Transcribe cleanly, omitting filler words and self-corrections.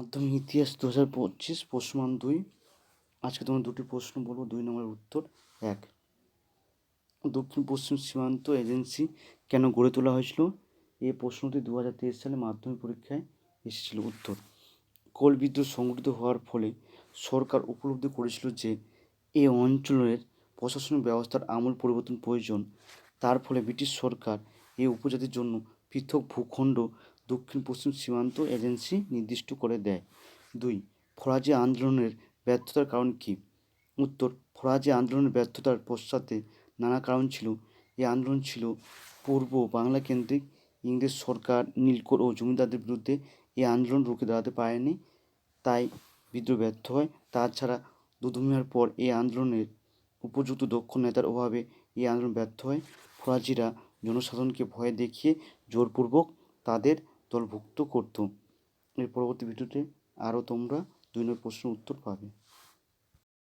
মাধ্যমিক ইতিহাস 2025 প্রশ্নমান 2। আজকে তোমার দুটি প্রশ্ন বলবো, 2 নম্বরের উত্তর। 1, দক্ষিণ পশ্চিম সীমান্ত এজেন্সি কেন গড়ে তোলা হয়েছিল? এই প্রশ্নটি 2023 সালে মাধ্যমিক পরীক্ষায় এসেছিল। উত্তর, কোল বিদ্রোহ সংঘটিত হওয়ার ফলে সরকার উপলব্ধি করেছিল যে এই অঞ্চলের প্রশাসনিক ব্যবস্থার আমূল পরিবর্তন প্রয়োজন। তার ফলে ব্রিটিশ সরকার এই উপজাতির জন্য পৃথক ভূখণ্ড দক্ষিণ পশ্চিম সীমান্ত এজেন্সি নির্দিষ্ট করে দেয়। 2, ফরাজি আন্দোলনের ব্যর্থতার কারণ কী? উত্তর, ফরাজি আন্দোলনের ব্যর্থতার পশ্চাতে নানা কারণ ছিল। এই আন্দোলন ছিল পূর্ব বাংলা কেন্দ্রিক। ইংরেজ সরকার নীলকর ও জমিদারদের বিরুদ্ধে এই আন্দোলন রুখে দাঁড়াতে পারেনি, তাই বিদ্রোহ ব্যর্থ হয়। তাছাড়া দুধুমিয়ার পর এই আন্দোলনের উপযুক্ত দক্ষ নেতার অভাবে এই আন্দোলন ব্যর্থ হয়। ফরাজিরা জনসাধারণকে ভয় দেখিয়ে জোরপূর্বক তাদের দলভুক্ত করত। এর পরবর্তী ভিডিওতে আরও তোমরা 2 নম্বর প্রশ্নের উত্তর পাবে।